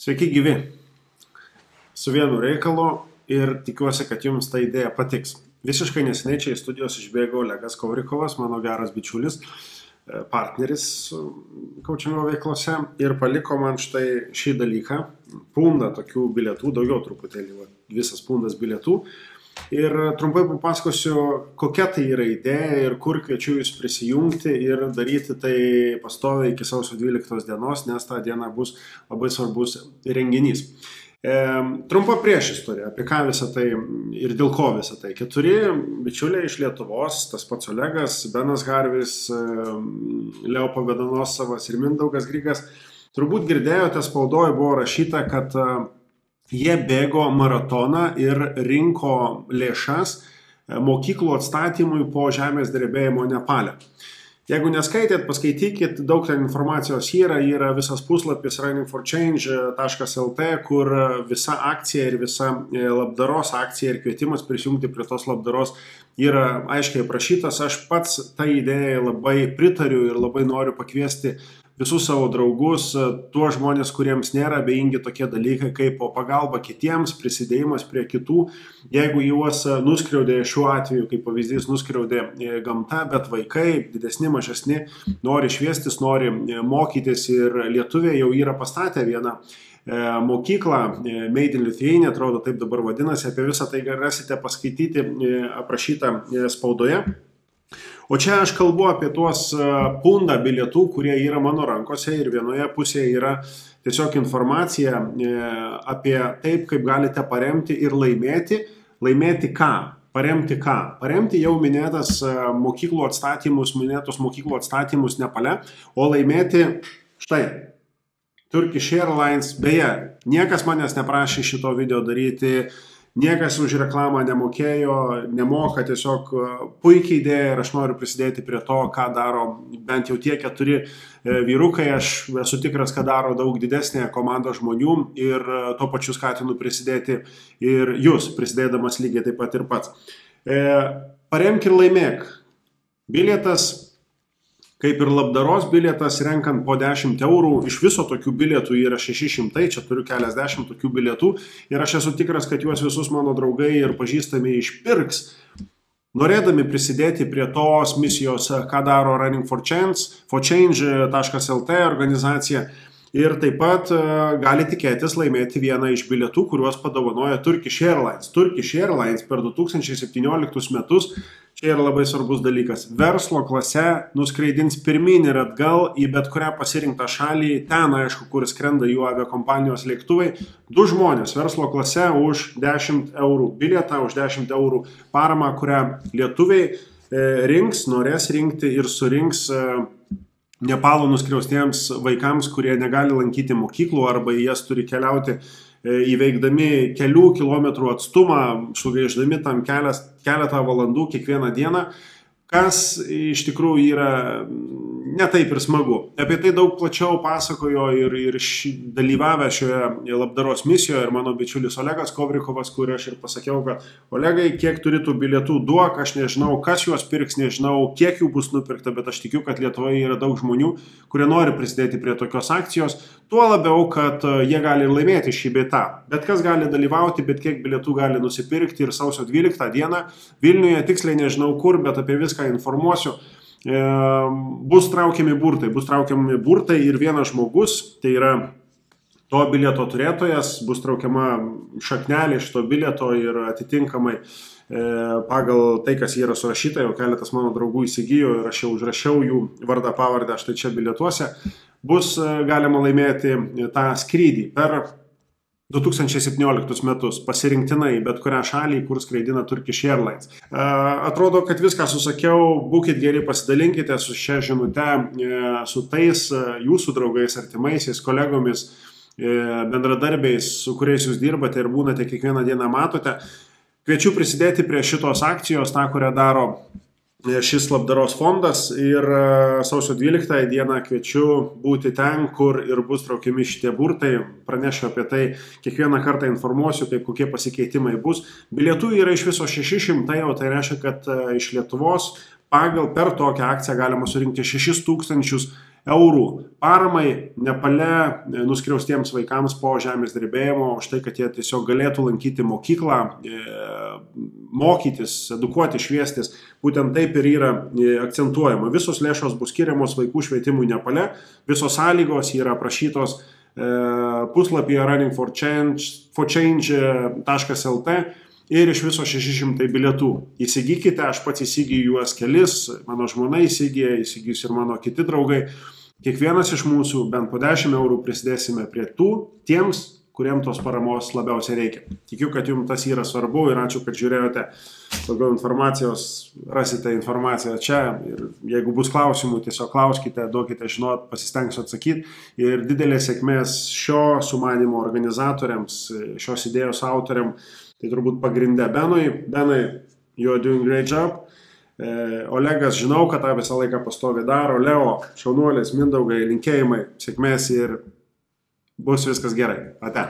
Sveiki gyvi. Su vienu reikalu ir tikiuosi, kad jums ta idėja patiks. Visiškai neseniai čia į studijos išbėgo Olegas Kovrikovas, mano geras bičiulis, partneris kaučingo veiklose ir paliko man štai šį dalyką, pundą tokių bilietų, daugiau truputėlį, visas pundas bilietų. Ir trumpai papasakosiu, kokia tai yra idėja ir kur kviečiu jūs prisijungti ir daryti tai pastoviai iki sausio 12 dienos, nes tą dieną bus labai svarbus renginys. Trumpa priešistorija, apie ką visą tai ir dėl ko visą tai. 4 bičiuliai iš Lietuvos, tas pats Olegas, Benas Harvis, Leo Pogadanosavas ir Mindaugas Grigas. Turbūt girdėjote, spaudoje buvo rašyta, kad jie bėgo maratoną ir rinko lėšas mokyklų atstatymui po žemės drebėjimo Nepale. Jeigu neskaitėt, paskaitykit, daug ten informacijos yra visas puslapis runningforchange.lt, kur visa akcija ir visa labdaros akcija ir kvietimas prisijungti prie tos labdaros yra aiškiai aprašytas. Aš pats tą idėją labai pritariu ir labai noriu pakviesti visus savo draugus, tuos žmonės, kuriems nėra abejingi tokie dalykai kaip pagalba kitiems, prisidėjimas prie kitų. Jeigu juos nuskriaudė, šiuo atveju, kaip pavyzdys, nuskriaudė gamta, bet vaikai, didesni, mažesni, nori šviestis, nori mokytis ir lietuviai jau yra pastatę vieną mokyklą, Made in Lithuania, atrodo taip dabar vadinasi, apie visą tai rasite paskaityti aprašytą spaudoje. O čia aš kalbu apie tuos pundą bilietų, kurie yra mano rankose ir vienoje pusėje yra tiesiog informacija apie taip, kaip galite paremti ir laimėti. Laimėti ką? Paremti ką? Paremti jau minėtus mokyklų atstatymus Nepale, o laimėti štai Turkish Airlines. Beje, niekas manęs neprašė šito video daryti. Niekas už reklamą nemokėjo, nemoka, tiesiog puikiai idėja ir aš noriu prisidėti prie to, ką daro bent jau tie 4 vyrukai. Aš esu tikras, kad daro daug didesnė komanda žmonių ir tuo pačiu skatinu prisidėti ir jūs, prisidėdamas lygiai taip pat ir pats. Paremk ir laimėk. Bilietas, kaip ir labdaros bilietas, renkant po 10 eurų, iš viso tokių bilietų yra 600, čia turiu keliasdešimt tokių bilietų ir aš esu tikras, kad juos visus mano draugai ir pažįstami išpirks, norėdami prisidėti prie tos misijos, ką daro runningforchange.lt organizacija. Ir taip pat gali tikėtis laimėti vieną iš bilietų, kuriuos padovanoja Turkish Airlines. Turkish Airlines per 2017 metus, čia yra labai svarbus dalykas, verslo klase nuskraidins pirmyn ir atgal į bet kurią pasirinktą šalį, ten aišku, kur skrenda jų aviakompanijos lėktuvai, 2 žmonės verslo klase už 10 eurų bilietą, už 10 eurų paramą, kurią lietuviai rinks, norės rinkti ir surinks Nepalo nuskriaustiems vaikams, kurie negali lankyti mokyklų arba jas turi keliauti įveikdami kelių kilometrų atstumą, sugaišdami tam keletą valandų kiekvieną dieną, kas iš tikrųjų yra ne taip ir smagu. Apie tai daug plačiau pasakojo ir dalyvavę šioje labdaros misijoje ir mano bičiulis Olegas Kovrikovas, kur aš ir pasakiau, kad Olegai, kiek turi tų bilietų duok, aš nežinau, kas juos pirks, nežinau, kiek jų bus nupirkta, bet aš tikiu, kad Lietuvoje yra daug žmonių, kurie nori prisidėti prie tokios akcijos, tuo labiau, kad jie gali ir laimėti šį bei tą. Bet kas gali dalyvauti, bet kiek bilietų gali nusipirkti ir sausio 12 dieną Vilniuje, tiksliai nežinau kur, bet apie viską informuosiu. Bus traukiami burtai ir vienas žmogus, tai yra to bilieto turėtojas, bus traukiama šaknelė šito bilieto ir atitinkamai pagal tai, kas yra surašyta, jau keletas mano draugų įsigijo ir aš jau užrašiau jų vardą pavardę štai čia bilietuose, bus galima laimėti tą skrydį per 2017 metus pasirinktinai bet kurią šalį, kur skraidina Turkish Airlines. Atrodo, kad viską susakiau, būkit geri, pasidalinkite su šia žinute, su tais jūsų draugais, artimaisiais, kolegomis, bendradarbiais, su kuriais jūs dirbate ir būnate kiekvieną dieną matote. Kviečiu prisidėti prie šitos akcijos, tą, kurią daro šis labdaros fondas ir sausio 12 dieną kviečiu būti ten, kur ir bus traukiami šitie burtai. Pranešiu apie tai, kiekvieną kartą informuosiu, kaip kokie pasikeitimai bus. Bilietų yra iš viso 600, o tai reiškia, kad iš Lietuvos per tokią akciją galima surinkti 6000 eurų paramai Nepale nuskriaustiems vaikams po žemės drebėjimo, už tai, kad jie tiesiog galėtų lankyti mokyklą, mokytis, edukuoti, šviestis. Būtent taip ir yra akcentuojama. Visos lėšos bus skiriamos vaikų švietimui Nepale, visos sąlygos yra aprašytos puslapyje runningforchange.lt ir iš viso 600 bilietų. Įsigykite, aš pats įsigyju juos kelis, mano žmona įsigijus ir mano kiti draugai. Kiekvienas iš mūsų bent po 10 eurų prisidėsime prie tiems, kuriems tos paramos labiausiai reikia. Tikiu, kad jums tas yra svarbu ir ačiū, kad žiūrėjote. Daugiau informacijos, rasite informaciją čia ir jeigu bus klausimų, tiesiog klauskite, duokite žinot, pasistengsiu atsakyti. Ir didelės sėkmės šio sumanimo organizatoriams, šios idėjos autoriam, tai turbūt pagrindė Benui. Benai, you're doing great job. Olegas, žinau, kad tą visą laiką pastoviai daro. Leo, šaunuolis, Mindaugai, linkėjimai, sėkmės ir bus viskas gerai. Ate.